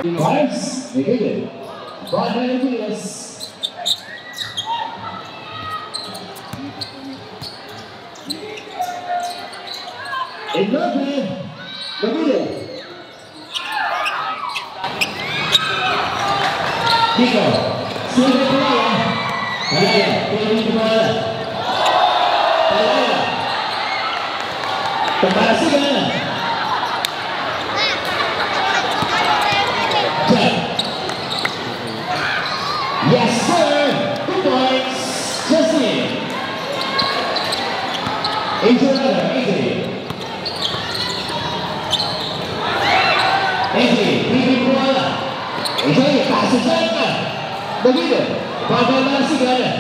Twice, they did it. Brought down to this. Endope, Davido. Nico, sigue por allá. Palaya, tiene que parar. Palaya. Para si gana. Yes, sir. 2 points. Just in. Into another. Easy. Leaving bola. Easy. Pass it back. Davido. Pagkaman si Gana.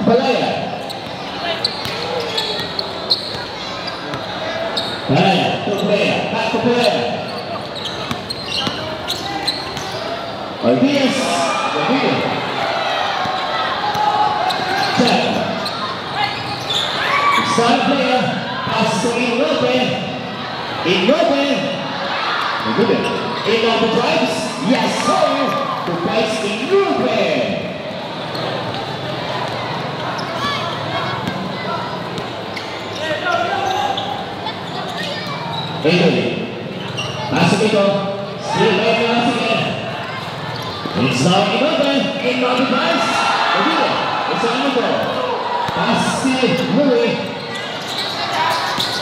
Palaya. Palaya. To player. Back to player. Ortiz. Davido. Check. Start player. Pass to Endope. Davido. Endope drives. Yes, sir. To place Endope. Endope. Masuk itu. Still left masuk ya. It's now Endope drives. Davido. It's on the ball. Pass to Murray.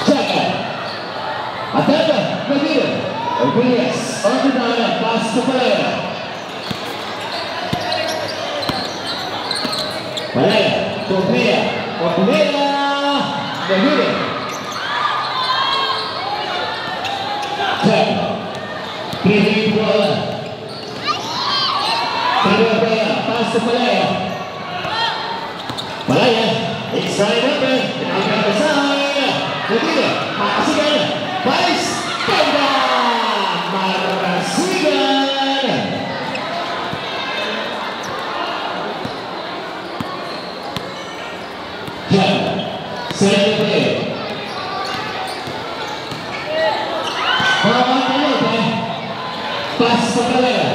Check it. Atenta. Davido. Ortiz. On the down. Pass to Palaya. Palaya. To player. Davido. Check. Kiri bola. Kedua player. Pass to Palaya. Palaya. It's right up there. Now got the side. Davido. Masih kan? Baris. Marasigan. Jam. Second play. Pass ke Palaya.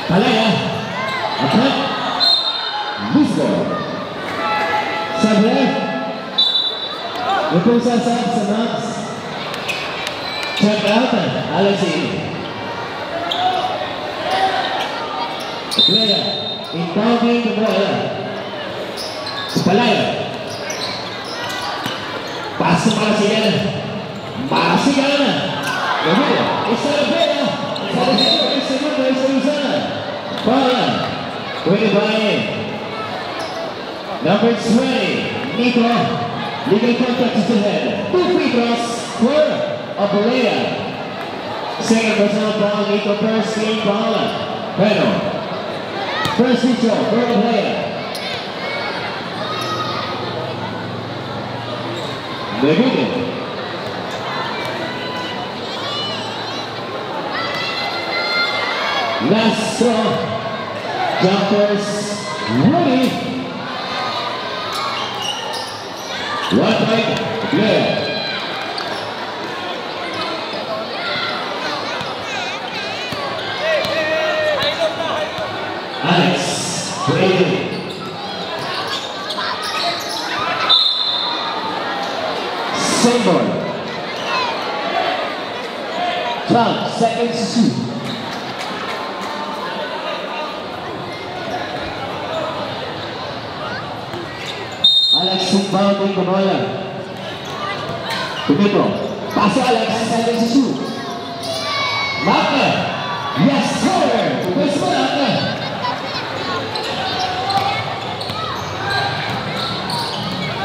Palaya. Attack. Bisco. Sabre. Betul saja senang. Check out Alexi. Player. Inbounding the bola. Palaya. Pass ke Marasigan. Davido. Isa na player. Isa. Bola. Winning by number 20, Nico. Legal contact is ahead. 2 free throws for Abolea. Second personal foul, Nico first game foul. Pero. First free throw for Abolea. Davido. Last throw. Jumpers. Ready. One point. Player. Alex. Brady. Symbol. 12 seconds to shoot. Alex inbounding the bola. Davido. Pass Alex. Seconds to shoot. Marker. Yes, sir. Where's Marker?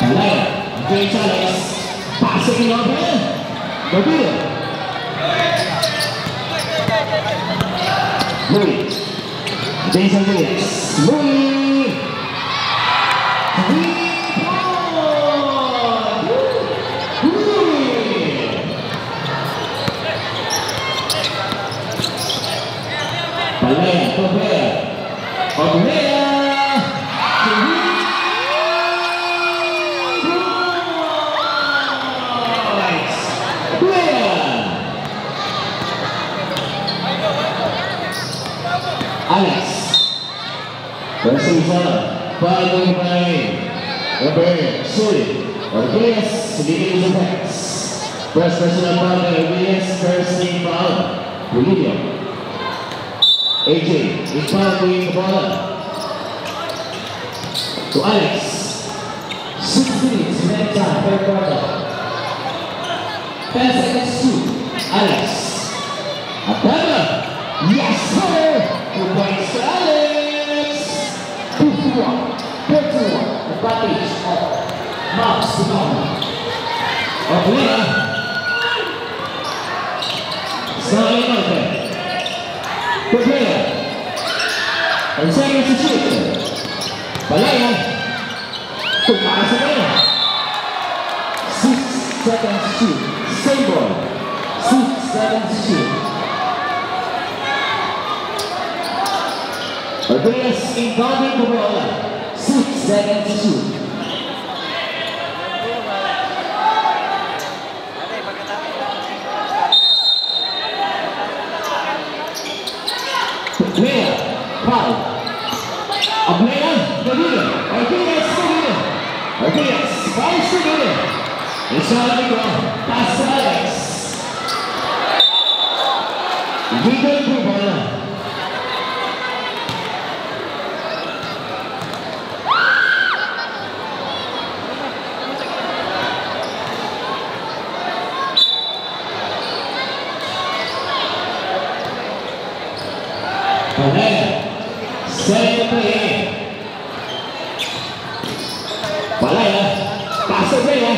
Palaya. Against Alex. Passing it over. Davido. Louis. Jason Williams. Louis. 3 Palea, Oblea, Oblea, Alex, versus followed by number 2, Orgueles, leading the defense. First personal foul by Orgueles, first team foul, Bolivia. AJ is following the ball to Alex. 6 minutes, next time, third quarter. 10 seconds to Alex. Abdullah, yes sir! 2 points to Alex. 2-1, 4-1, advantage of Max Simon. Oblea. Starting out there. Oblea. And second to shoot. Palea. Tumakas sa kanya. 6 seconds to shoot. Same ball. 6 seconds to shoot. Orgueles inbounding the ball. 6 seconds to shoot. Oblea, foul. Oblea, David. Orgueles, David. Orgueles, fouls to David. It's on the ground. Pass to Alex. Legal to ball. Palea, set the play. Palea, pass to Oblea.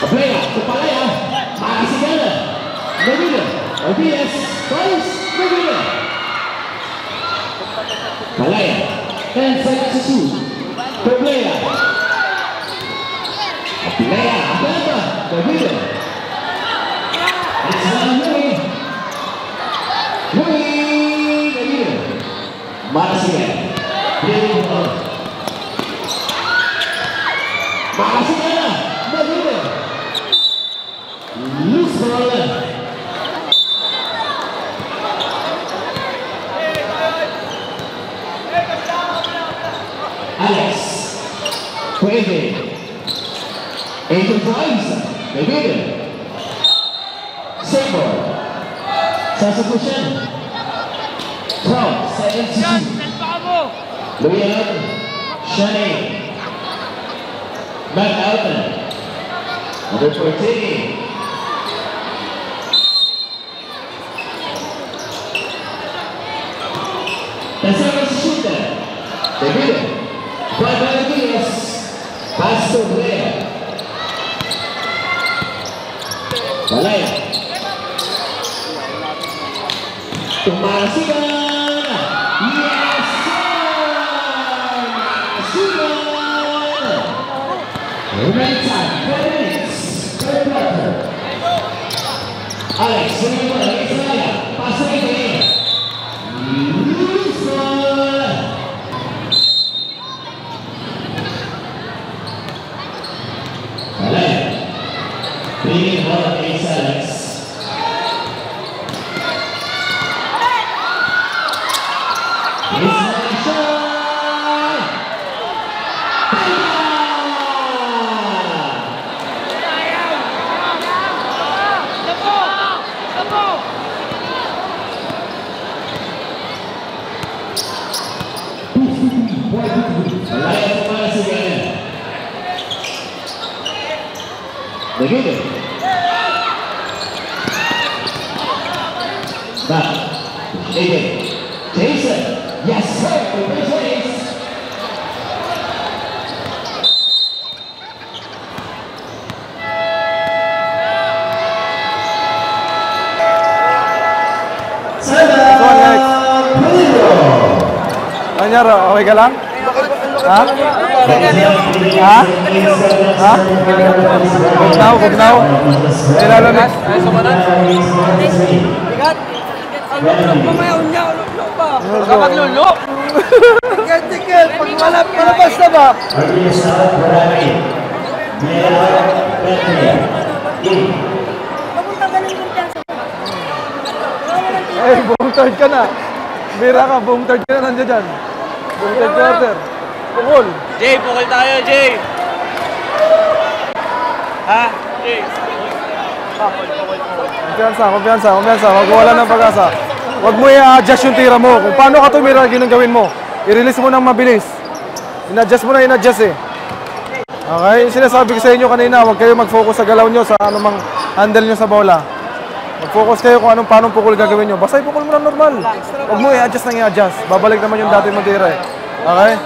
Oblea to Palea. Makasigala. Nagila. Orgueles, fouls. Nagila. Palea, 10 seconds to shoot. To Oblea. Oblea, Ababa. Nagila. It's on Louis. Louis. Makasigala. Playing ball. Makasigala. Nagila. Loose ball. Alex. Puede. Enterprise. Nagila. Same ball. Substitution. 12 seconds to shoot. Louis, Shane. Matt Alton. Number 14. The second shooter. David. By Orgueles. Pass to Oblea. Palea. Tumasigan. Yes, sir! Red time, 4 minutes. Third quarter. Alex, swimming ball against Palea. Pass to Oblea. Loose ball. Palea. Bringing ball against Alex. Begitu. Nah, ini Jason, yes sir, congratulations. Salam, Kanyar, okay ka lang? Ha? Ha? Ha? Bugnaw? Nilalamig? Ay, sumanan? Bigat? Ang lulok pa may unya, lulok pa. Baka maglulok? Ticket, pag malabas na ba? Papunta ka ng kumpiyansa. Eh, buong third ka na. Bira ka, buong third ka na nandiyan dyan. Buong third quarter. Pukul. Jay, pukul tayo, Jay. Ha? Jay. Kumpiyansa. Huwag wala ng pag-asa. Huwag mo i-adjust yung tira mo. Kung paano ka tumira, yun ang gawin mo. I-release mo ng mabilis. In-adjust mo na, in-adjust eh. Okay? Sinasabi ko sa inyo kanina, huwag kayo mag-focus sa galaw nyo, sa anumang handle nyo sa bola. Mag-focus kayo kung paano pukul gagawin nyo. Basta ipukul mo na normal. Huwag mo i-adjust nang i-adjust. Babalik naman yung dati mong tira eh. Okay?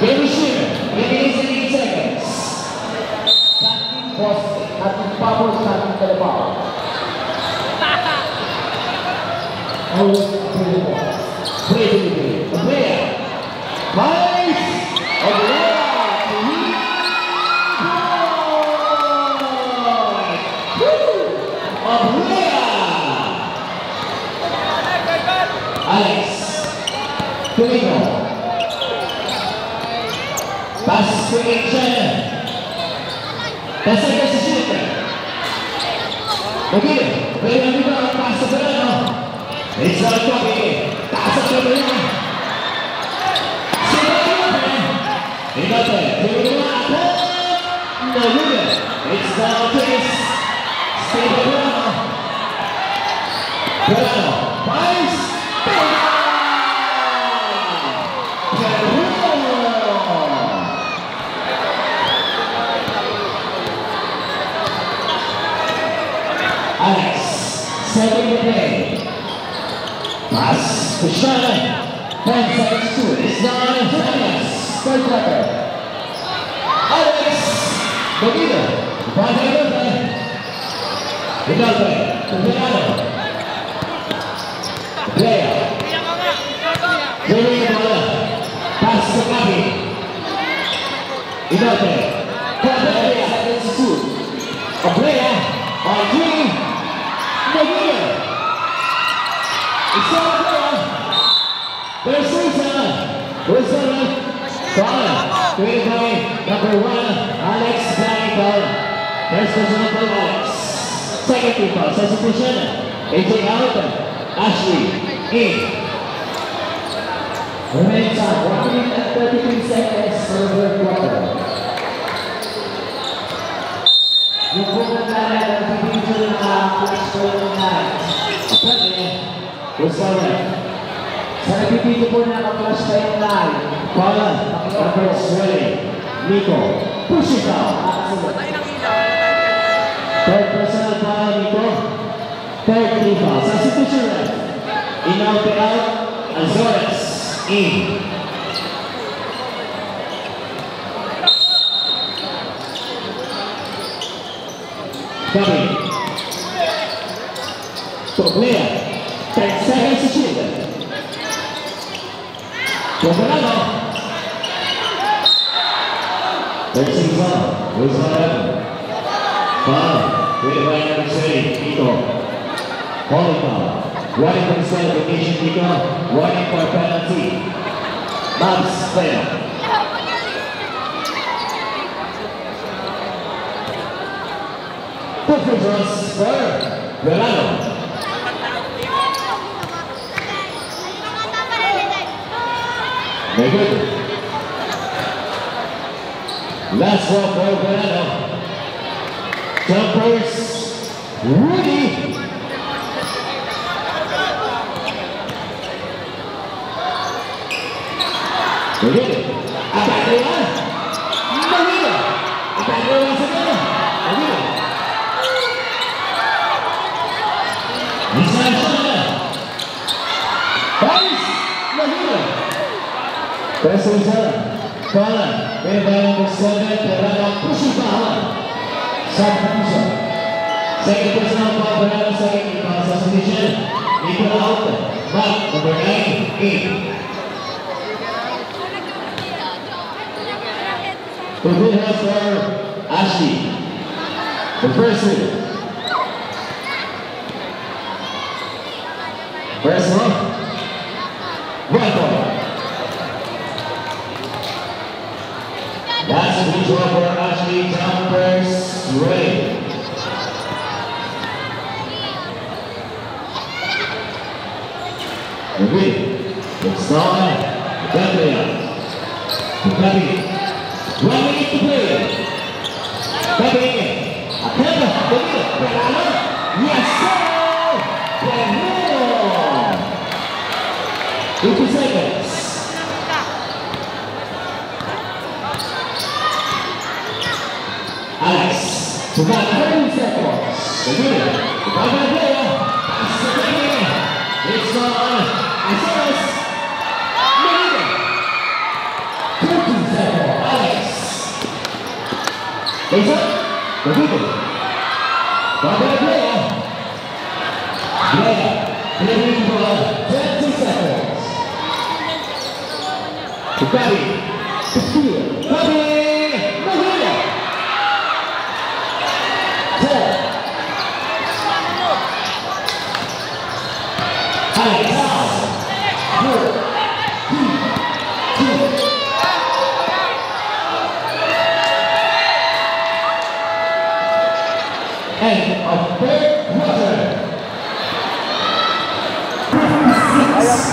Baby Shooter, minutes and 8 seconds. Starting post, starting power, starting to the ball. Play delivery, Ablea. Nice! Ablea to lead. Ablea! Alex. Tumigo. Pass to China. That's like a shooter. Okay, pwede namin ba ang pass sa Verano? It's not a copy. Taas at Verano. He got there. No good. It's now Chase. Stay Verano. Verano. Pass. Alex, setting the play. Pass to Shannon. 10 seconds to it. It's now Alex. Third quarter. Alex, the leader. Rinaldo, to Verano. Player. Jerry Bola. Pass to Gabi. Rinaldo. Player, seconds to it. A player on three. No good. It's all good. There's Susan. Where's Susan? Fire. Created by number 1, Alex Blanco. There's the number Alex. Second team foul. Substitution. AJ out. Ashley in. Remaining time 1 minute and 33 seconds for the third quarter. Yung buong natin ang pipicture ng flash score ng night. Sa nagpipito po na naka-flash kayo ng night. Paula, number 20, Nico, push it down. Third personal foul, Nico. Third team foul. Substitution left. In-out and out, Azores, in. Coming. Problema. 10 seconds to shoot. Cobrado. 36 on. Who's on that? Foul. Created by number 7, Nico. Calling foul. Running for disqualification, Nico. Running for a penalty. Mavs fail. Two free throws for Verano. Very good. Last one for Verano. Jumpers, Rudy. Very good. Attack the one. Marina. Attack the one again. Resolution. Kalah. Beda number 7. Terhadap Pushibawa. Substitution. Second personal foul. Berada second substitution. Equal out. Mark number 9. 8. To good help for Ashley. The first one. First one. Right ball. That's a good job for Ashley. Jumpers ready. Ready. It's on. Gabriel. Gabriel. 1 minute to play. Gabriel. Akenda. Gabriel. Yes, sir. Gabriel. 50 seconds. Alex. Sudah 30 seconds. Gabriel. Gabriel. It's on. Alex. 13 seconds. Alex. It's up. Gabriel. Gabriel. Gabriel. Delivering ball. 20 seconds. To Gabi. To steal. Gabi. Mahula. 10. Alex. 4. 3. 2. End of third quarter.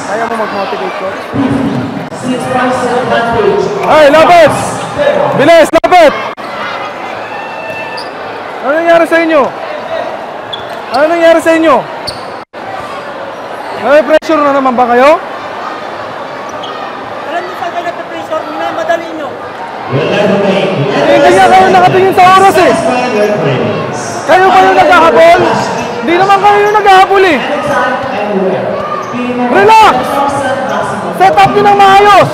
Kaya mo mag-motivate, coach? 6 points advantage. Ay, lapit! Bilis, lapit! Ano nangyari sa inyo? Ano nangyari sa inyo? May pressure na naman ba kayo? Alam niyo sa kanya pressure, minamadali niyo. Hindi nga kayo nakatingin sa oras eh. Kayo ba yung naghahabol? Hindi naman kayo yung naghahabol eh. Relax! Set up nyo ng maayos!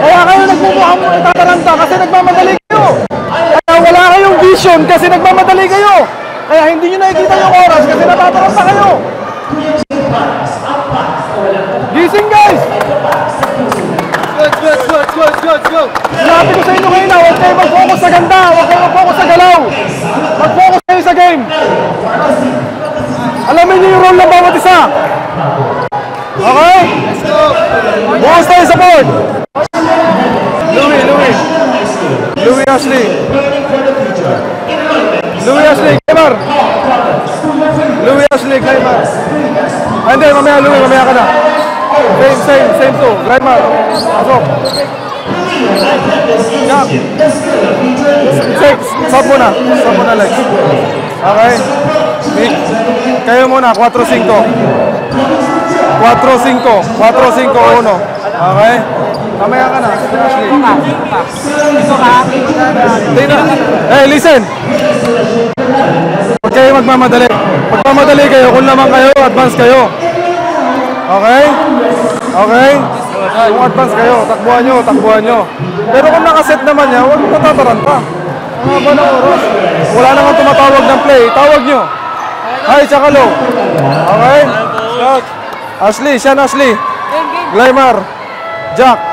Kaya kayo nagmumukhang itataranta kasi nagmamadali kayo. Kaya wala kayong vision kasi nagmamadali kayo. Kaya hindi nyo nakikita yung oras kasi natataranta kayo. Gising guys! Go! Sinabi ko sa inyo kayo na, huwag kayo mag-focus sa ganda, huwag kayo mag-focus sa galaw. Mag-focus kayo sa game. Alamin niyo yung role ng bawat isa. Okay? Bukas tayo sa board. Louie Ashley, Gaymar. Ah, hindi, mamaya ka na. Same too. Gaymar. Pasok. Stop muna, Lex. Okay? Kayo muna, 4-5. 4-5-1. Okay? Mamaya ka na, Ashley. Hey, listen! Huwag kayo magmamadali. Magmamadali kayo, kung naman kayo, advance kayo. Okay? Kung advance kayo, takbuhan nyo. Pero kung nakaset naman niya, huwag mo tataranta. Ang haba ng oras. Wala naman tumatawag ng play, tawag nyo. Hi, tsaka low. Okay? Ashley, Glaymar, Jack.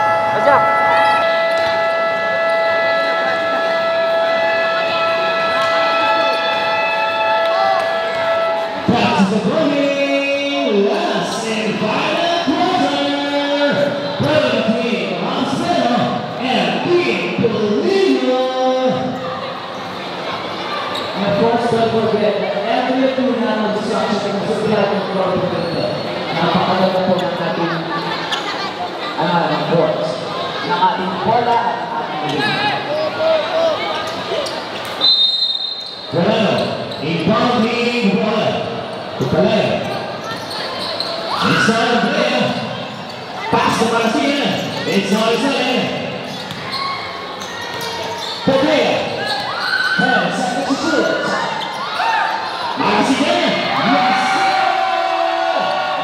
Don't forget that every tournament instruction ng sulat ng government napakalaga po ng ating boards, ng ating bola at ating Galano, inbounding bola to Calais. Inside of there, pass to Marcia, inside Sele. Perea, 10 seconds to shoot. Marcia, yes!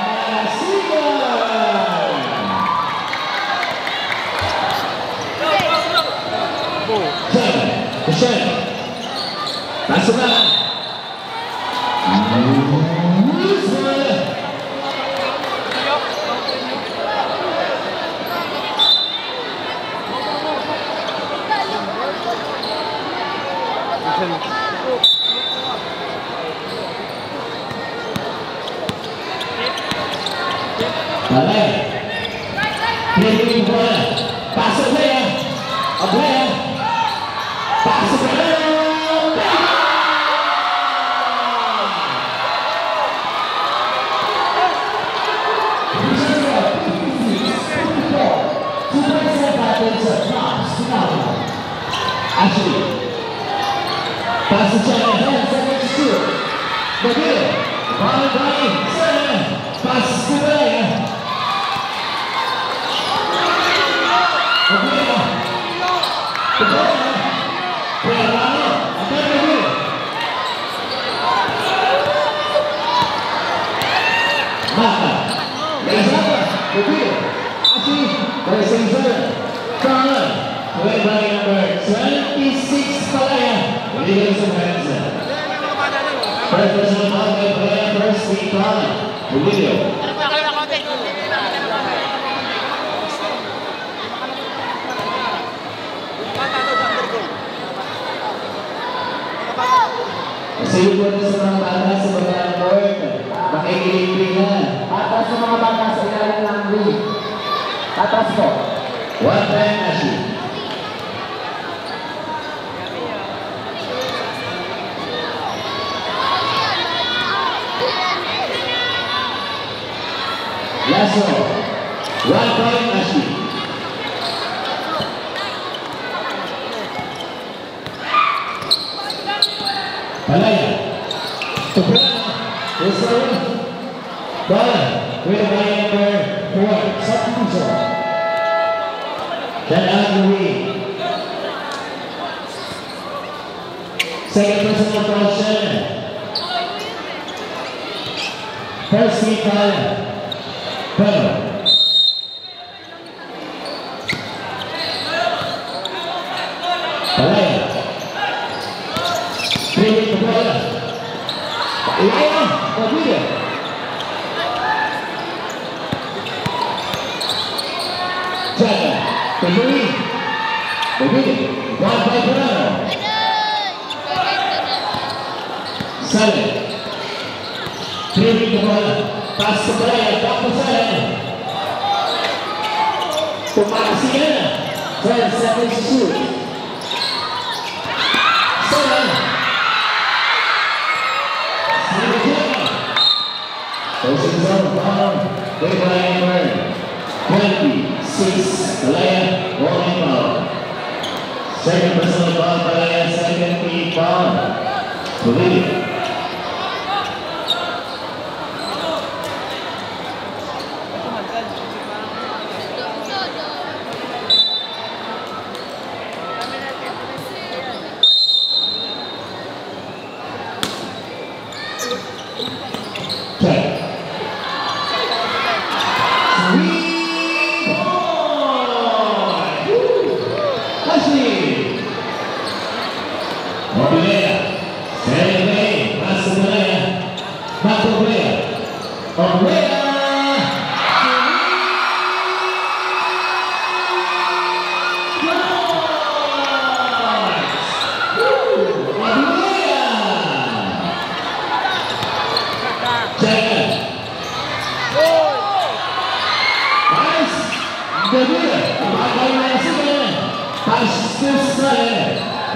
Marcia! Seven. Michelle. Pass it back. Balay. Pinipin bola. Pasok player. A player. Pasok player. Ashley. Pass the channel. Hands second to shoot. Begitu. Balik. Sana. Pass to player. Sa'yo po na sa mga bata sa mga board, makikiliglingan. Atas sa mga bata sa ilalim ng ring. Atas po. One time, Ashley. Last one. One point, Ashley. Palaya. Tukulana. Restore. Bala. With by number 4. Substitution. Then out the way. Second personal foul, Shannon. First team foul. Pedro. Palaya. Pilih ke bola. Layan, Padilla. Jaga, Padilla. Padilla. One by Pedro. Saleh. Pilih ke bola. Pas ke Palaya, tak Saleh. Pemasian. First seven shoot. Saleh. Position on bottom, they by number 26, Palaya, rolling ball. Second personal ball, Palaya, second team ball. Bolivia.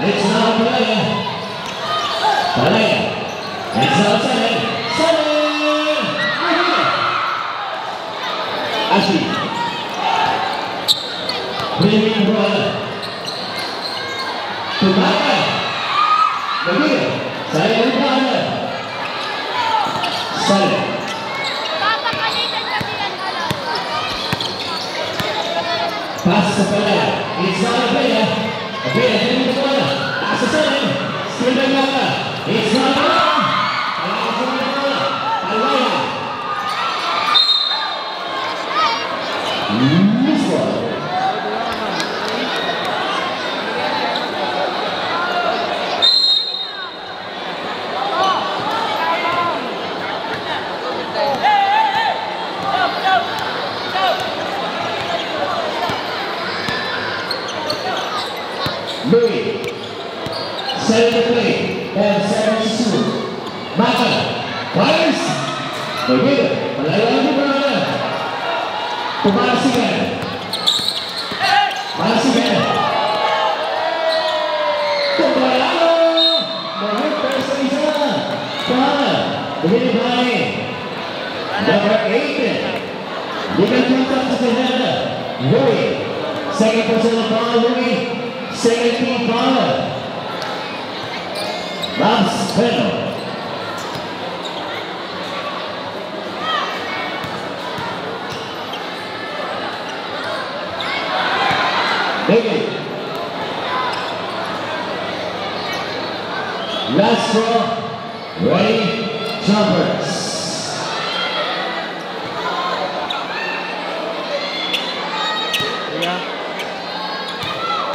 It's not Palaya. Palaya. It's not Saleh. Saleh. Ashley. Bringing bola. Tumakan. Begitu. Saya lupa anda. Saleh. Pas ke Palaya. It's not Palaya. Oke, jadi ke bola. Tak selesai. Skill dari bola. It's not Palaya. Palaya ke bola. Palaya. Miss ball. Louis. 7-3 and 7-2. Maka. Fires. Begitu. Pelayaran di mana? Pemasikan. Pemasikan. Pembayaran. Mohon perselisihan. Pahala. Begini baik. Number 8. Legal contact sa Canada. Louis. Second personal foul, Louis. Second team foul. Rams Peno. David. Last row. Ready. Jumpers.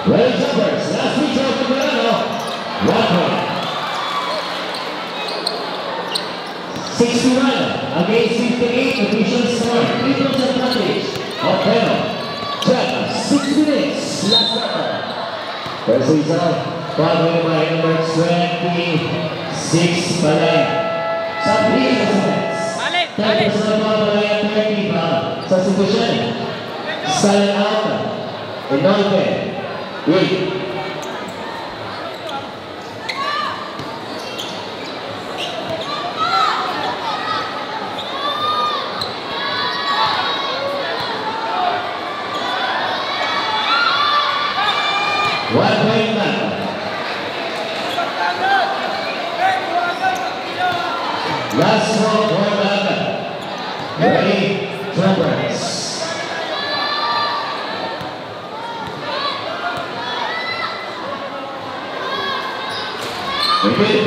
Ready jumpers. Last free throw for Verano. 1 point. 61 against 58. Official score. 3 points advantage. Of Verano. 6 minutes. Last quarter. First result. Followed by number 26 Balay. Sa 3 minutes. 10% Balay at 30 sa sitwasyon. Silent out. Inolpe. Wait. One point back. Last one, one back. Ready, jumpers. Repeat.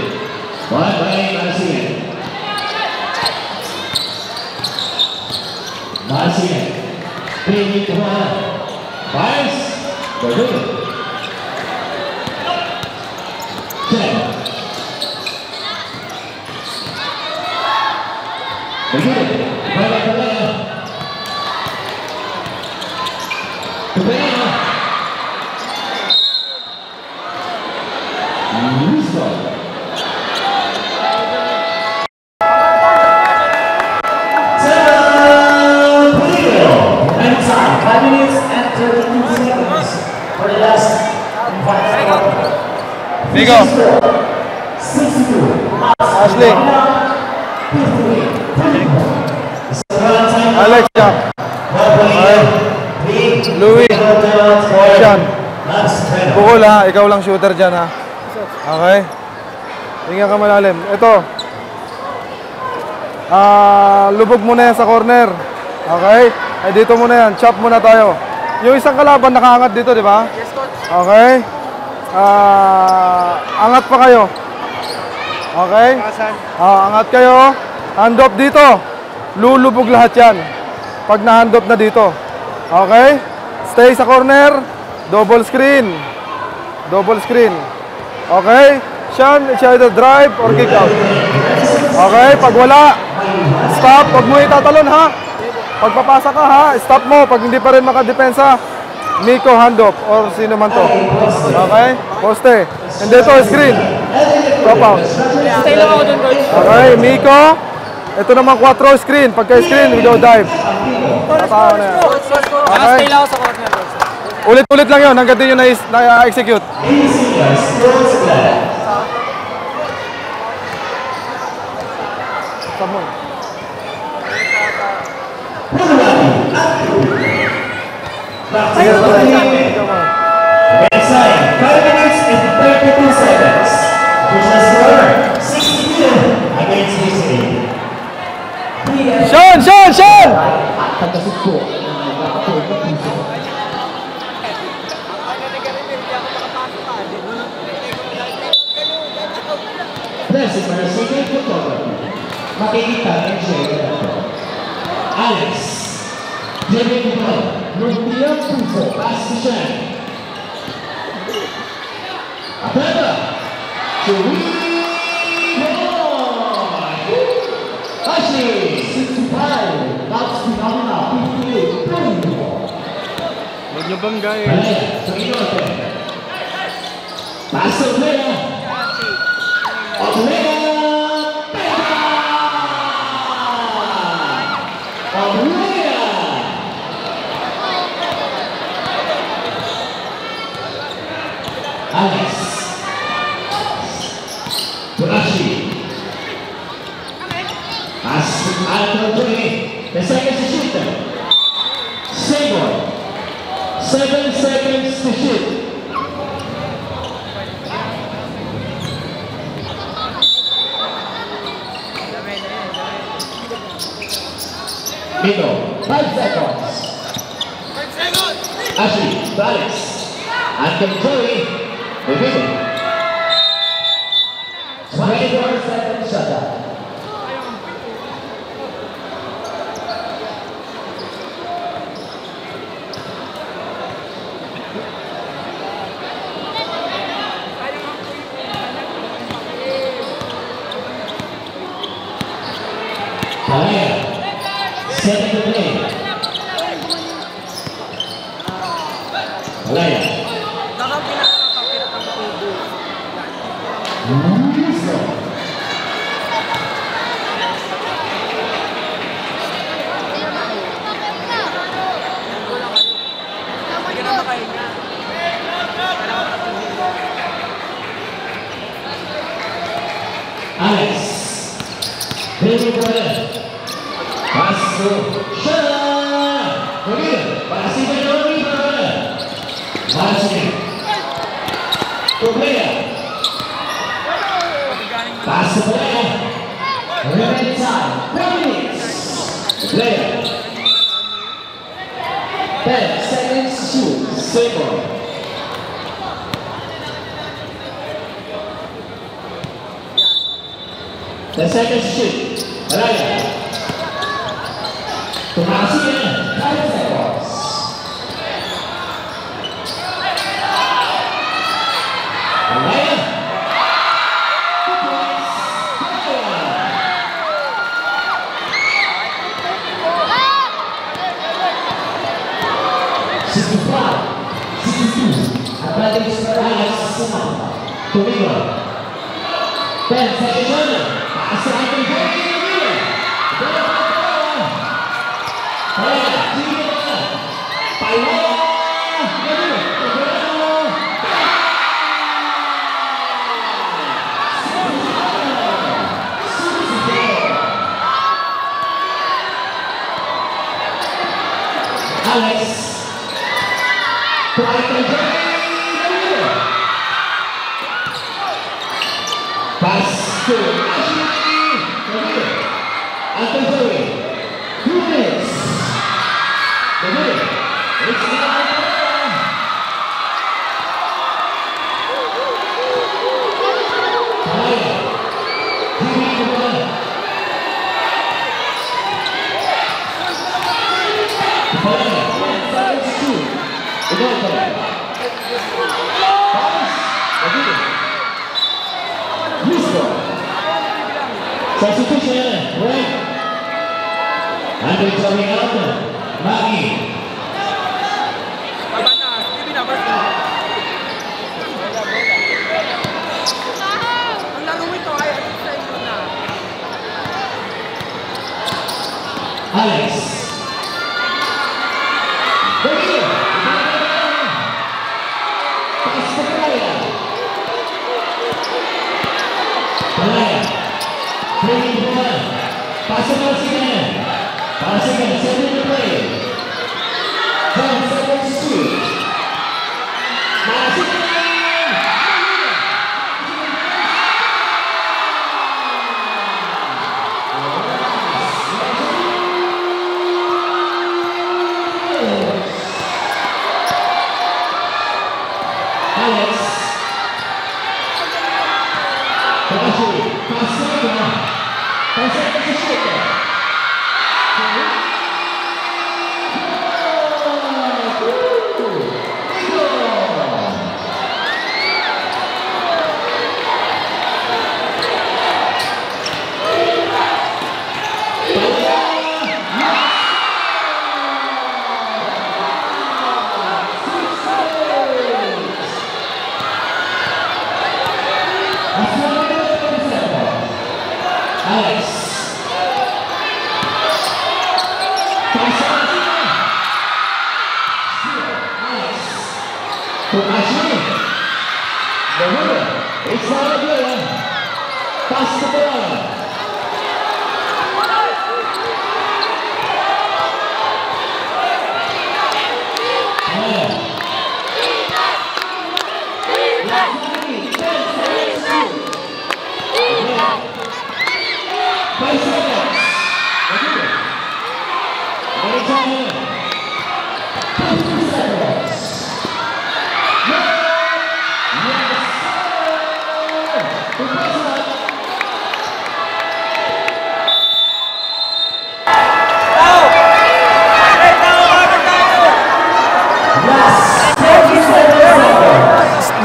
One by Marcian. Marcian. Bring it to one. Fires. Good. 10. Begin. Bye-bye, Cabello. Cabello. Rizzo. Cabello. And time. 5 minutes and 32 seconds for the last 5 quarters. Nico. 62. Ashley. Alex, jump. Louis. Sean. Bukol ha, ikaw lang shooter dyan ha. Okay. Hinga ka malalim. Ito. Lubog muna yan sa corner. Okay. Ay dito muna yan. Chop muna tayo. Yung isang kalaban nakaangat dito, di ba? Yes, coach. Okay. Angat pa kayo. Okay? Angat kayo. Hand off dito. Lulubog lahat yan. Pag na-hand off na dito. Okay? Stay sa corner. Double screen. Double screen. Okay? Sean, it's either drive or kick out. Okay? Pag wala, stop. Pag mo itatalon ha. Pag papasa ka ha, stop mo. Pag hindi pa rin makadepensa, Miko handoff or sino man to. Okay? Poste. And dito, screen. Drop out. Stay lang ako dun, coach. Okay, Miko. Ito naman 4 screen. Pagka screen, we go dive. Tatawa na yan. Okay? Stay lang ako sa corner, coach. Ulit-ulit lang yun hanggang din yun na-execute. Come on. Inside, 5 minutes and 32 seconds. Official score, 62 against 68. Sean! Sean! Sean! Blessed para sa second photography. Makikita ang share ito. Alex. David Nicole. Lumpiang puso. Pass to Sean. Apenda. Ashley. 65. That's Phenomena. 58. Huwag niyo banggain. Balaya. Sa Inote. Pass to Oblea. Oblea. Oblea. Alex. Burashi. Pass to Joey. The second to shoot. Seymour. 7 seconds to shoot. Middle, 5 seconds. Ashley, Alex, and Joey, the middle. 24 seconds shut up. Palaya, second to play. Palaya. Alex, Billy Brother, pass to Shah, begitu, pasti Billy Brother, masih, to player, pass to player, remaining time, 1 minute, player, 10 seconds shoot, Seymour. The second shoot, Raya. Tumasnya 5 seconds. Raya. 2 points. 65, 62. Advantage for Raya. Tumigo. 10 seconds. Asa akan jadi ini. Alex, pass to Uncle Joey, 2 minutes. The winner, it's now Palaya, TV to 1. Palaya, 10 seconds to shoot. The goal player. Pass, the winner. Whisper. Substitution, right? Andre coming out, Magi. Alex. Pass to Palaya. Palaya. Playing the ball. Pass to Palasigan. Palasigan, 7 to play. 10 seconds to shoot. Palasigan. Alex. Palasigan. Palasigan. Palasigan to shoot. The winner is Sarabia. Pass the ball.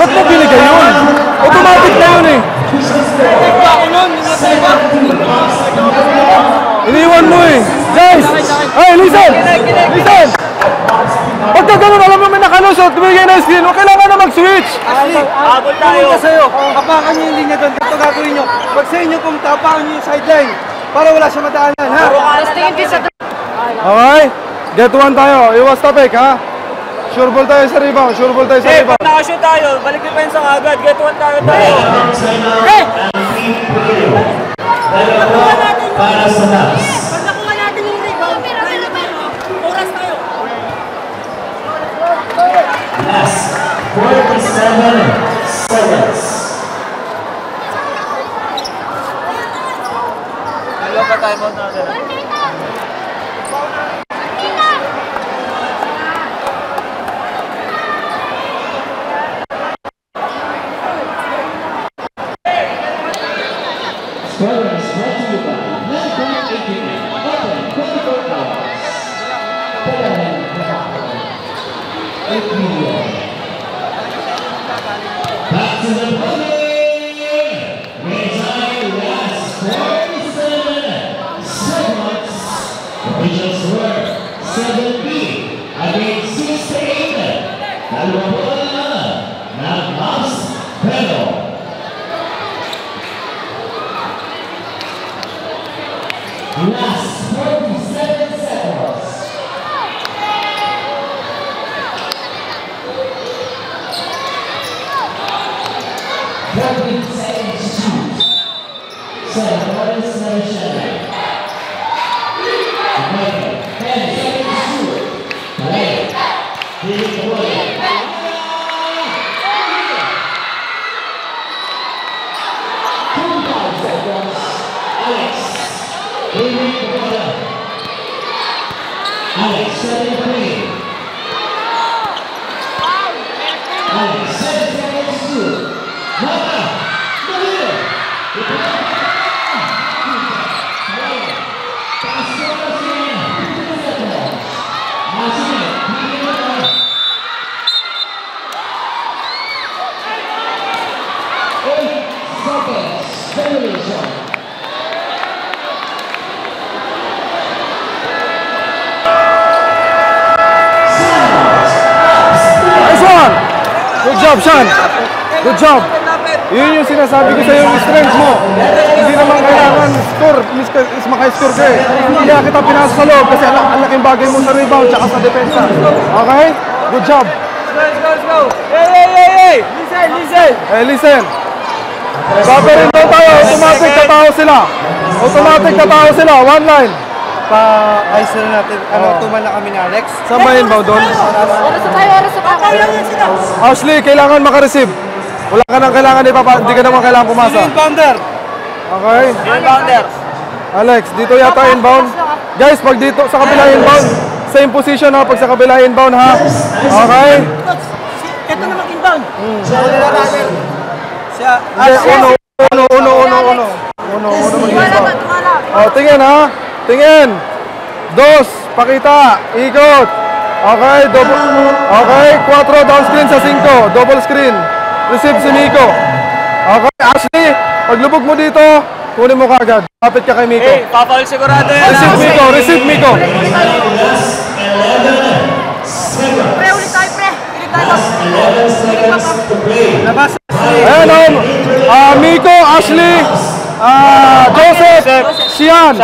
Ba't mo binigay yun? Automatic na yun eh. Iniwan mo eh. Guys! Hey, listen! Listen! Pagka ganun, alam mo may nakalusot, tumigay na yung screen, huwag kailangan na mag-switch! Habol tayo. Sa'yo, apakan nyo yung linya doon. Ito gagawin nyo. Pag sa inyo, pumunta, apakan nyo yung sideline. Para wala siya madaanan, ha? Okay? Get one tayo. Iwas topic, ha? Sure ball tayo sa rebound. Sure ball tayo sa rebound. Pag nakashoot tayo, balik depensa agad. Get one tayo. Para sa Nats. Pag nakuha natin yung rebound, oras tayo. Last 47 seconds. Dalawa pa time out natin. Squadron is brought to you by Landmark 89, open 24 hours. Back to the building! Resign last 47 seconds. Official score 7B against 6-8. Dalawa bola ng Mas Pero. Last 47 seconds. Alex, 7-3. Alex, 7 seconds to shoot. Mama, the leader. Pass to Marcin, 15 seconds. Marcin, picking it up. 8 seconds. Federation. Good job, Sean. Good job. Yun yung sinasabi ko sa iyo, yung strength mo. Hindi naman kailangan score, is maka-score ka eh. Kaya kita pinasa sa loob kasi ang laking bagay mo sa rebound tsaka sa depensa. Okay? Good job. Let's go. Hey. Listen. Eh, listen. Babarin daw tayo, automatic katao sila. Automatic katao sila, one line. Pa-ice na natin. Tuman na kami ni Alex. Saan ba yun ba doon? Oras na tayo. Ashley, kailangan maka-receive. Wala ka nang kailangan, hindi ka naman kailangan pumasa. Inbounder. Okay? Inbounder. Alex, dito yata inbound. Guys, pag dito sa kabila inbound, same position ha, pag sa kabila inbound ha. Okay? Ito naman inbound. Siya. Uno mag-inbound. Oh, tingin ha. Tingin. Dos, pakita. Ikot. Okay, okay, 4 down screen sa 5. Double screen. Receive si Miko. Okay, Ashley, paglubog mo dito, kunin mo kagad. Kapit ka kay Miko. Hey, papaul sigurado yan. Receive Miko. Pre, ulit tayo, pre. Labas. Ayan Miko, Ashley, Joseph, Sian,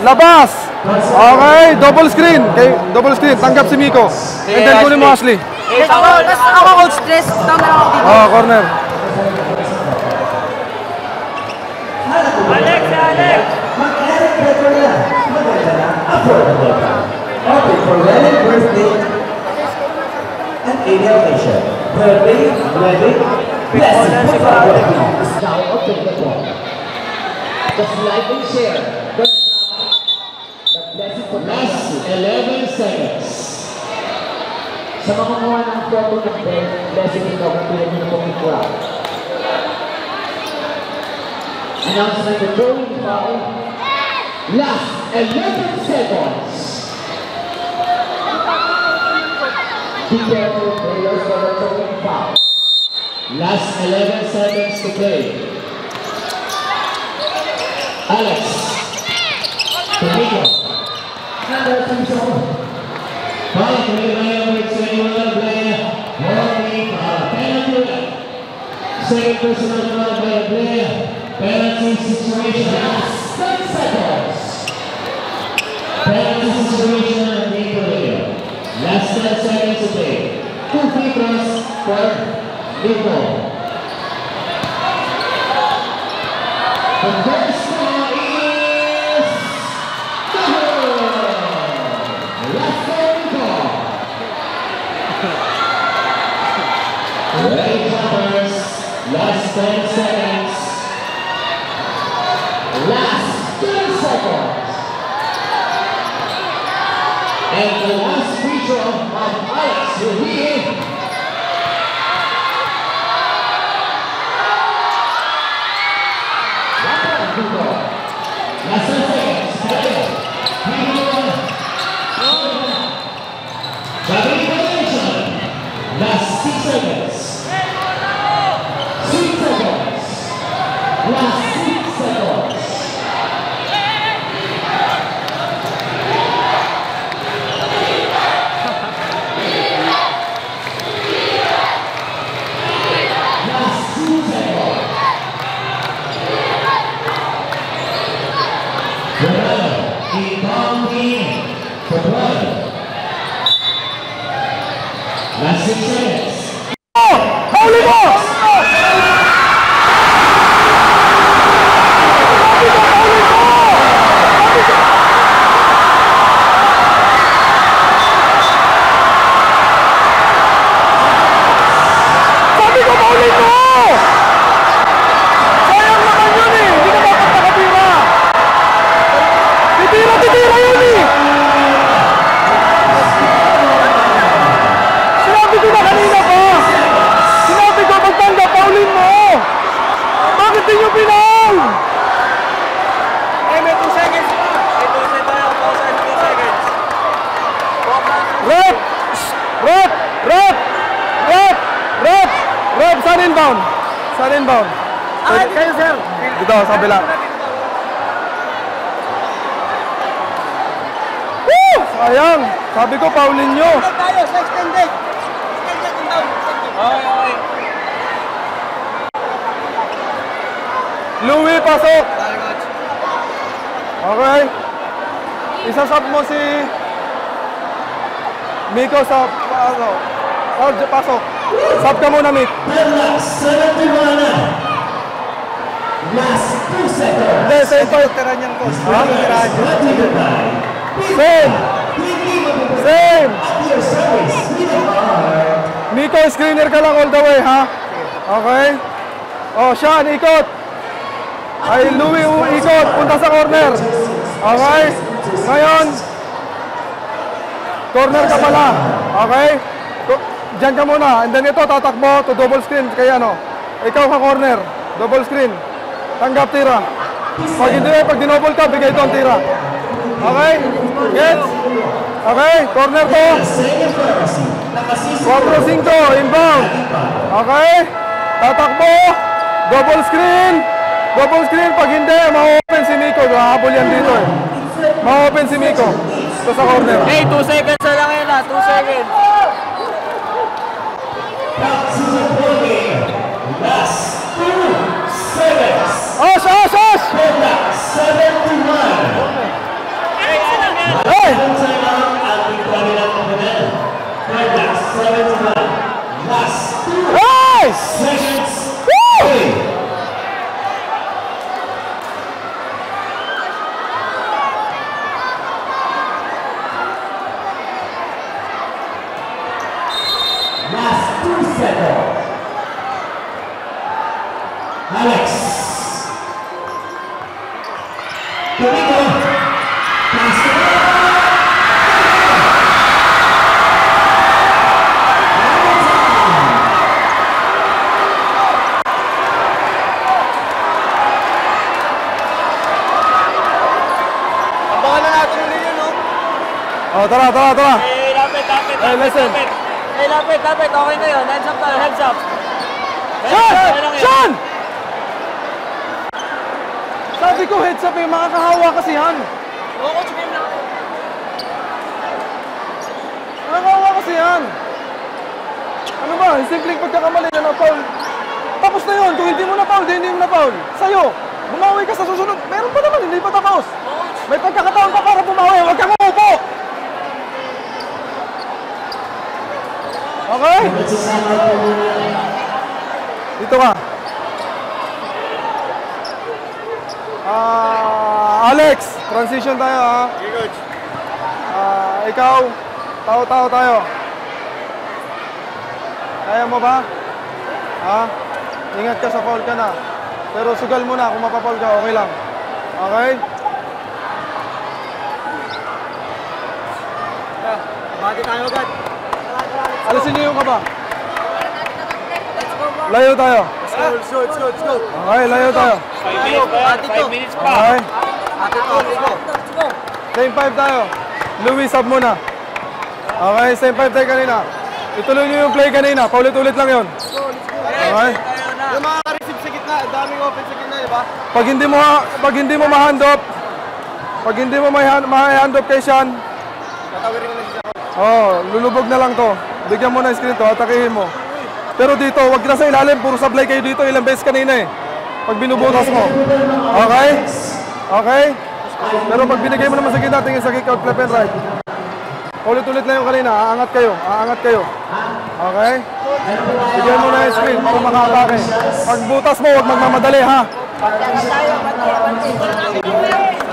labas. Okay, double screen. Tanggap si Miko. And then kunin mo Ashley. Ako, coach, stress. Tama na ako dito. Corner. wedding birthday and alien nation. Birthday, wedding, blessing for our wedding. Now, open the ball. Just like and share. The blessing for Last 11 seconds. Sa mga mga ng photo ng blessing ito kung pinag nyo pong crowd. Announcement the throwing foul. Last 11 seconds. Be careful, players, for the throwing foul. Last 11 seconds to play. Alex. Domingo. Foul, number 21, player. Warning, penalty. Second personal player. Penalty situation. Last 10 seconds. Penalty situation on the player. Last 10 seconds to play. 2 free throws for Nico. The first one is good. Last one, Nico. Ready, jumpers. Last 10 seconds. Last 10 seconds. And the last free throw of Alex will be last 10 seconds. Last 6 seconds. 6 seconds. Last 6 seconds. Last 6 seconds. Huli mo! Sabi ko huli mo! Sayang naman yun eh! Hindi ka dapat nakatira! Titira yun eh! Sinabi ko na kanina pa! Sinabi ko magtanda, paulin mo! Bakit di nyo pinaul? Ay, may 2 seconds pa. May 2 seconds. Rep! Rep! Rep! Rep! Rep! Rep! Saan inbound? Saan inbound? Kayo, sir. Dito, sa kabila. Woo! Sayang! Sabi ko, paulin nyo. Tayo, sa extended. Extended yung down. Okay. Louie, pasok! Okay. Isasab mo si Miko sa pasok. Sab ka muna, Mik. Last 71. Last 2 seconds. Hindi, same pa. Tira niyang coach. Same! Same! Your service. Miko, screener ka lang all the way, ha? Okay? Oh, Sean, ikot! Ay, Louie, ikot! Punta sa corner! Okay? Ngayon, corner ka pala. Okay? Diyan ka muna. And then ito, tatakbo to double screen. Kaya ano? Ikaw ka corner. Double screen. Tanggap tira. Pag hindi, pag dinouble ka, bigay ito ang tira. Okay? Gets? Okay? Corner to. 4-5, inbound. Okay? Tatakbo. Double screen. Double screen. Pag hindi, ma-open si Miko. Hahabol yan dito eh. Ma-open si Miko. Ito sa corner. Hey, 2 seconds na lang yun 2 seconds. Last 2 seconds. Os! Os! Os! 71. Hey! Last 2 Hey! seconds. Woo! Alex. Camilo. Castro. Abangan na natin ulit yun, no? Oh, tara. Lapit. Hey, listen. Lapit. Okay na yun. Hands up tayo, hands up. Sean! Sabi ko heads up eh, makakahawa kasi yan. Oo, coach, game lang. Makakahawa kasi yan. Ano ba, simpleng pagkakamali na na-foul. Tapos na yun, kung hindi mo na-foul, hindi mo na-foul. Sa'yo, bumawi ka sa susunod. Meron pa naman, hindi pa tapos. May pagkakataon pa para bumawi, huwag kang umupo. Okay? Dito ka. Alex, transition tayo ha. Okay, coach. Ikaw, tao tayo. Kaya mo ba? Ha? Ingat ka sa foul ka na. Pero sugal mo na, kung mapafoul ka, okay lang. Okay? Bati tayo agad. Alisin niyo yung kaba. Layo tayo. Let's go. Okay, layo tayo. 5 minutes pa. Okay. Ate ko, let's go. Same 5 tayo. Louis, sub muna. Okay, same 5 tayo kanina. Ituloy niyo yung play kanina. Paulit-ulit lang yun. Okay. Yung mga ka-receive sa gitna, daming open sa gitna, di ba? Pag hindi mo ma-hand off kay Sean, Tatawirin ko na siya. lulubog na lang to. Bigyan mo na screen to, atakihin mo. Pero dito, wag na sa ilalim, puro sablay kayo dito, ilang beses kanina eh. Pag binubutas mo. Okay? Okay? Pero pag binigay mo naman sa gitna, tingin sa kick out, left and right. Ulit-ulit na yung kanina, aangat kayo. Okay? Bigyan mo na yung screen para makatake. Pag butas mo, huwag magmamadali ha.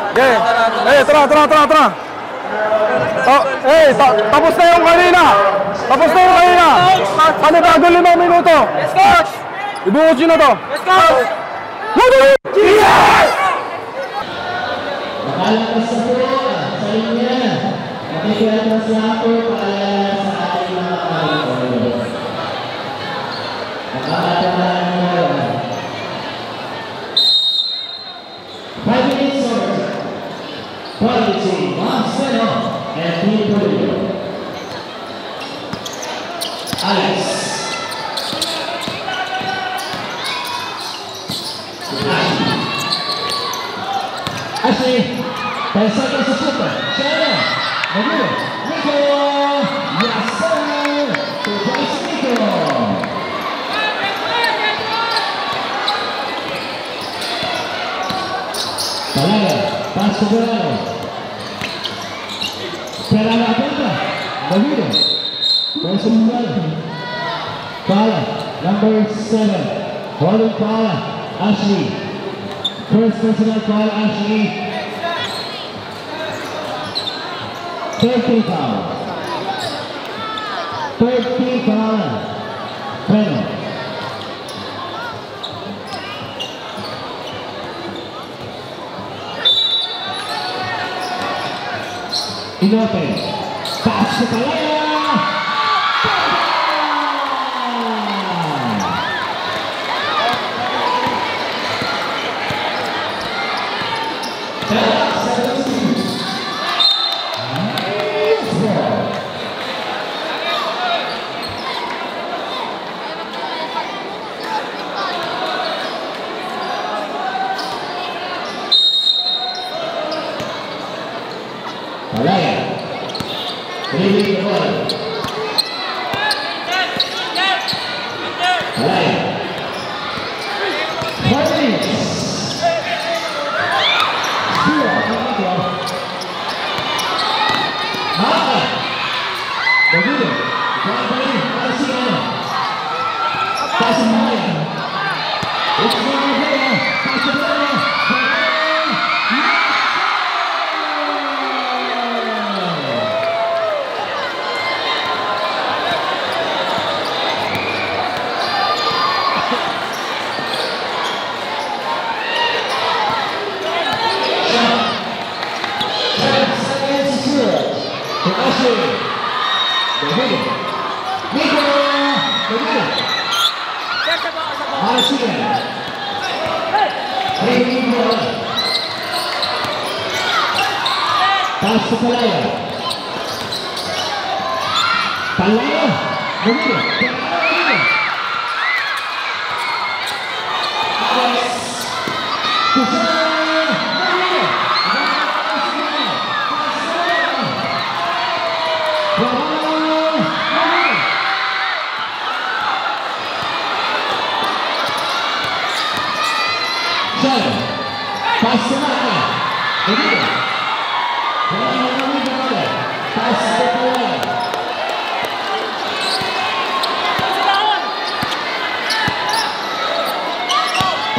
Okay. Hey, tara. Tapos na yung kanina. Ano bago 5 minuto? Let's go! Ibuhos nyo na to. Let's go! Yes! Nakalakas sa po sa linya. Nakikilatas lang po paalala sa ating mga kaligod. Nakakatamaan mo yun. 5 minutes over. Quality, Marcelo, and Team Polio. Alex. Ashley, pasok sa super. Shana, Magulo, Nico, yes sir, to Bryce Nico. Palala, pass to Verano. Perala Apenta, Magulo, Bryce Nico. Pala, number 7, holding Pala, Ashley. First personal foul, Ashley. 13 foul. 13 foul. Penal. Inopen. Pass to Palaya. Palaya. Dribbling the ball. Palaya. 4 minutes. Magulo. Ikaw pa rin. Para si ano. Pasok mo yan. It's not a player. Pasok mo yan. Marasigan. Training ball. Pass to Palaya. Palaya. Mungkin. Pass to Maka. Begitu. Pass to Palaya.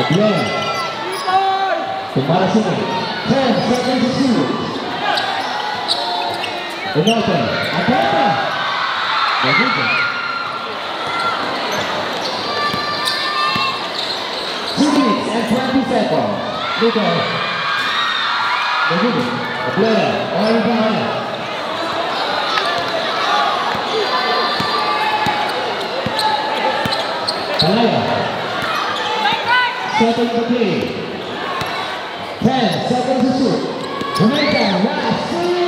Kedua. Kembali sini. 10 seconds to shoot. Penonton, apa? Begitu. 2 minutes and 20 seconds. Luka. Begitu. Kedua. Orang bahaya. Palaya. Second to play. 10 seconds to shoot. Jamaica, last shoot.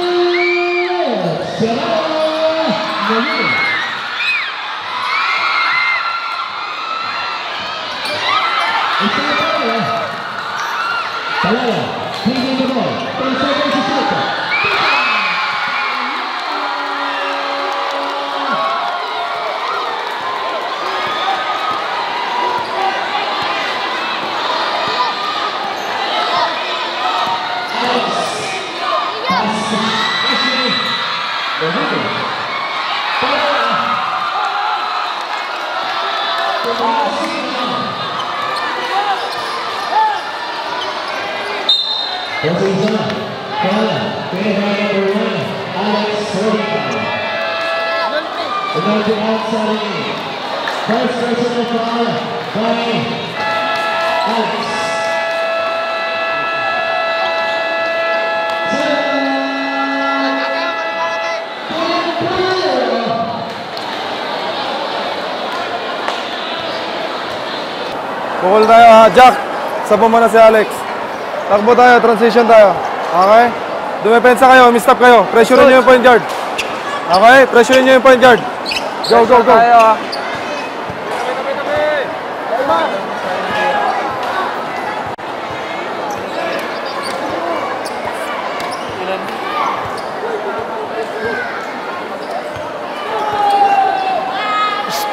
Begitu. Itu Palaya. Palaya, taking the ball. 10 seconds to shoot. Posisi bola, pilihan berwarna Alex Rodriguez. Penalti outside ini. First personal foul by Alex. Pukul tayo ha, Jack. Sabon mo na si Alex. Takbo tayo, transition tayo. Okay? Dumepensa kayo, mistop kayo. Pressurein nyo yung point guard. Okay? Pressurein nyo yung point guard. Go, go, go.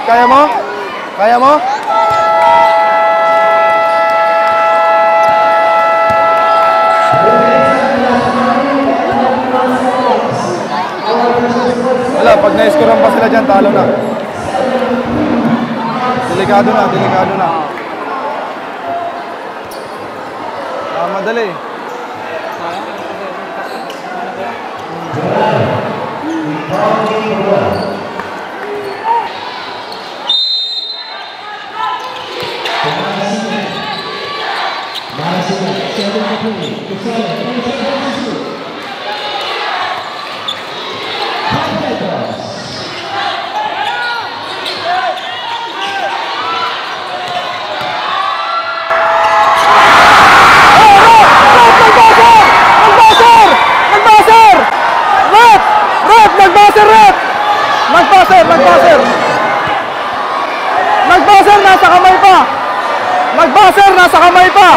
Kaya mo? Kaya mo? Wala, pag na-scorean pa sila dyan, talo na. Delikado na, delikado na. Madali. Nag-buzzer, nasa kamay pa. Nag-buzzer, nasa kamay pa.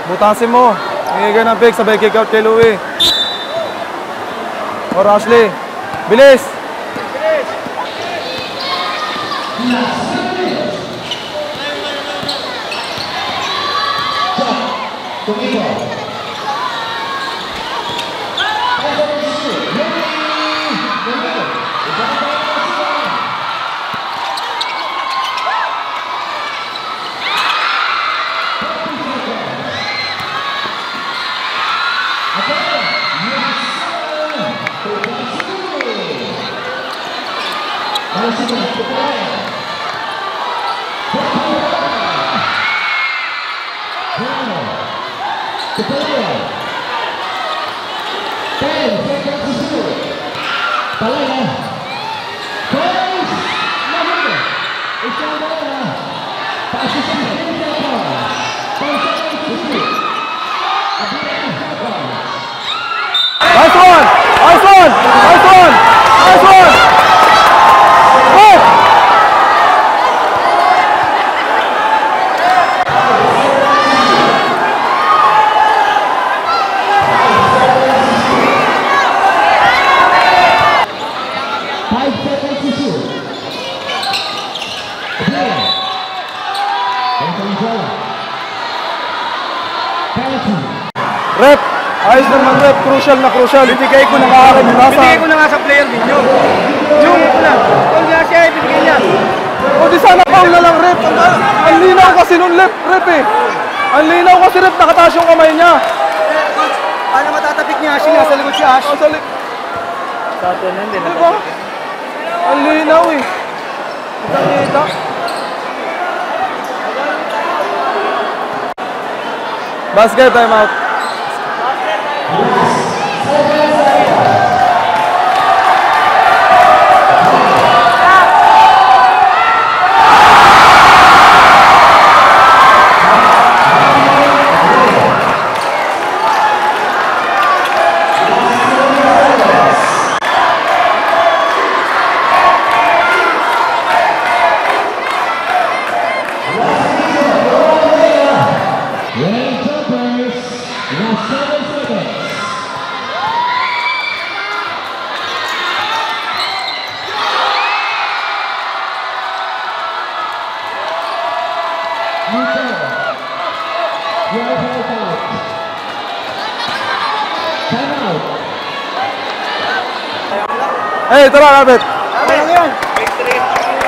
Butasin mo. Hingigay ng pick, sabay kick out kay Louie. Or Ashley. Bilis! Nice one! Nice one! Nice one! Nice one! Good! Rep! Ayos naman rep, crucial na crucial. Ibigay ko na nga Binigay ko na nga sa player ninyo. Yung lang. Kung nga siya, ibigay niya. O di sana foul na lang rep. Ang linaw kasi nun rep eh. Ang linaw kasi rep, nakataas yung kamay niya. Coach, paano matatapik niya? Ash, nasa likod si Ash. Sa atin na hindi na. Diba? Ang linaw eh. Kita. Basket, time out. Hey, tara, Rabet. Ano yan?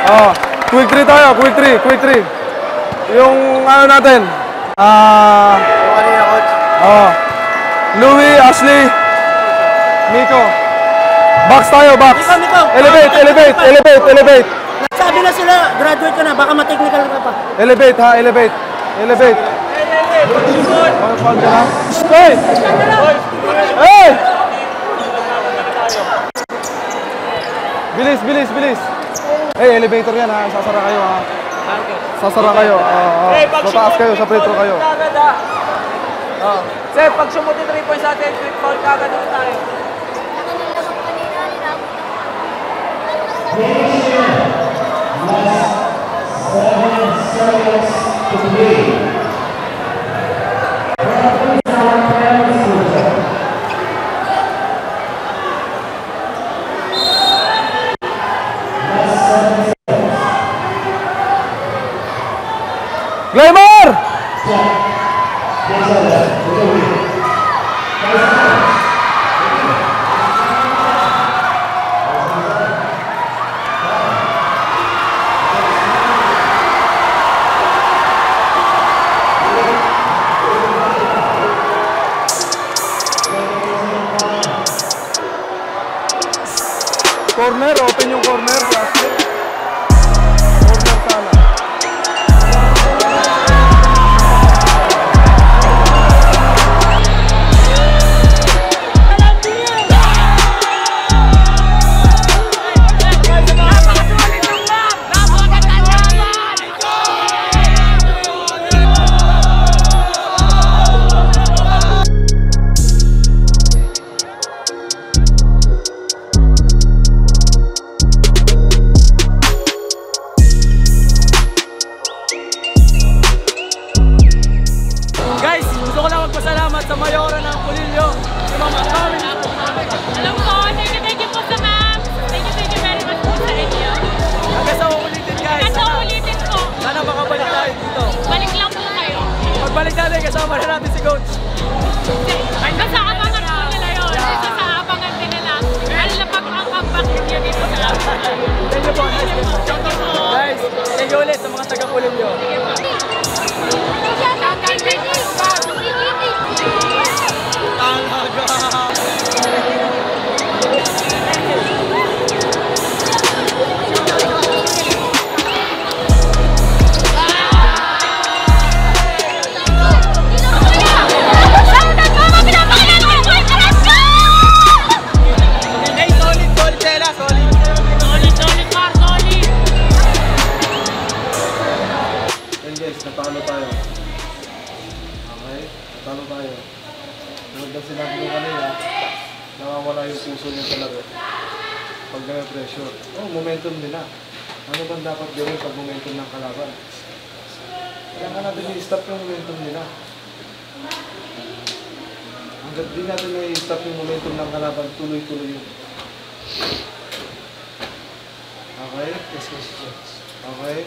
Oh, quick 3 tayo, quick 3. Yung ano natin? Kanina, coach. Louie, Ashley, Miko. Box tayo, box. Miko. Elevate. Nagsabi na sila, graduate ka na, baka ma-technical ka pa. Elevate. Hey! Hey! Bilis. Hey, elevator yan ha. Sasara kayo ha. Tataas kayo, sa free throw kayo. Sir, pag sumuti 3 points sa atin, quick foul kagad ulit tayo. Glamour! Corner, open yung corner. Corner sana. Guys, gusto ko lang magpasalamat sa mayora ng Pulilio, si Ma'am Carmen. Alam ko, thank you po sa ma'am. Thank you very much po sa inyo. Hanggang sa ulitin guys. Hanggang sa ulitin po. Sana makabalik tayo dito. Balik lang po kayo. Pagbalik natin, kasama na natin si Coach. Basta abangan po nila yun. Basta abangan din nila. Lalo na pag ang comeback ninyo dito sa amin. Thank you po. Guys, thank you ulit sa mga taga-Pulilio. sasara yung puso niya sa laro. Pag na-pressure. Momentum nila. Ano bang dapat gawin pag momentum ng kalaban? Kailangan natin i-stop yung momentum nila. Hanggat di natin i-stop yung momentum ng kalaban, tuloy-tuloy yun. Okay? Okay?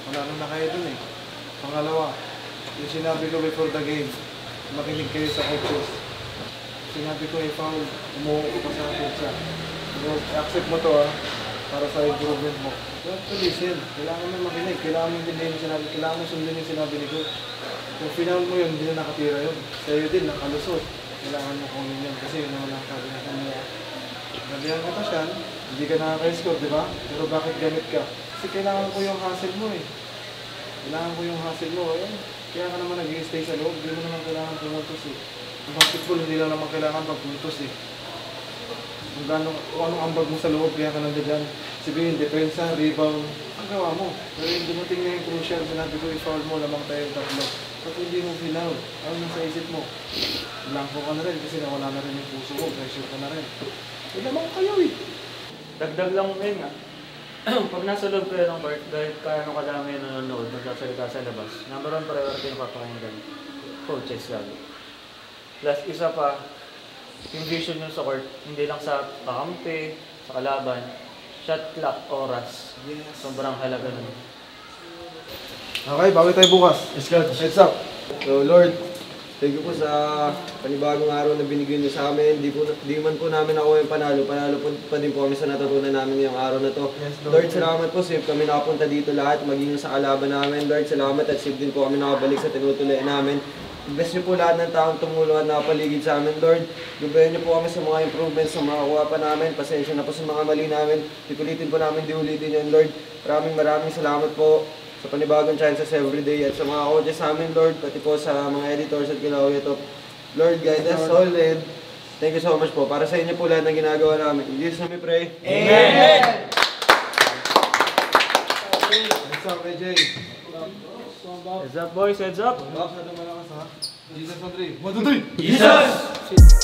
Wala na kayo dun eh. Pangalawa, yung sinabi ko before the game, makinig kayo sa coaches. Sinabi ko i-foul, umuho ko pa sa pizza. Accept mo to para sa improvement mo. You have to listen. Kailangan mo makinig. Kailangan mo hindi yung sinabi. Kailangan mo sundin yung sinabi ni coach. Kung final mo yun, hindi na nakatira yun. Sa'yo din, nakalusot. Kailangan mo kunin yun kasi yun naman ang sabi na kanila. Nabihan ka pa siya, hindi ka nakaka-score, di ba? Pero bakit gamit ka? Kasi kailangan ko yung hustle mo eh. Kailangan ko yung hustle mo. Ayun. Kaya ka naman nag-i-stay sa loob. Hindi mo naman kailangan pumuntos eh. Yung basketball, hindi lang naman kailangan pagpuntos eh. Kung anong ambag mo sa loob, kaya ka nandiyan. Sabihin, depensa, rebound, ang gawa mo. Pero yung dumating na yung crucial, sinabi ko, i-foul mo, lamang tayo yung tatlo. Pag hindi mo final, ano nasa isip mo? Blanco ka na rin kasi nawala na rin yung puso mo, pressure ka na rin. Eh, lamang kayo eh. Dagdag lang ngayon nga. Pag nasa loob kayo ng court, kahit kaya kadami nanonood, magsasalita sa labas, number 1 priority yung papakinggan. Coaches lalo. Plus, isa pa, yung vision nyo sa court, hindi lang sa kakampi, sa kalaban, shot clock, oras. Sobrang halaga nun. Okay, bawi tayo bukas. Yes, Coach. Heads up. So, Lord, thank you po sa panibagong araw na binigyan niyo sa amin. Di man po namin ako yung panalo. Panalo po pa din po kami sa natutunan namin ngayong araw na to. Yes, Lord, salamat po. Safe kami nakapunta dito lahat. Maging sa kalaban namin. Lord, salamat at safe din po kami nakabalik sa tinutuloy namin. Bless niyo po lahat ng taong tumulong at nakapaligid sa amin, Lord. Gabayan niyo po kami sa mga improvements na makakuha pa namin. Pasensya na po sa mga mali namin. Pikulitin po namin di ulitin yun, Lord. Maraming salamat po sa panibagong chances everyday at sa mga coaches namin, Lord, pati po sa mga editors at kinauwi ito. Lord, guide us all and thank you so much po. Para sa inyo po lahat ng ginagawa namin. In Jesus name we pray. Amen! Heads up, AJ. Heads up boys, heads up! Malakas ha. Jesus on 3. 1, 2, 3! Jesus!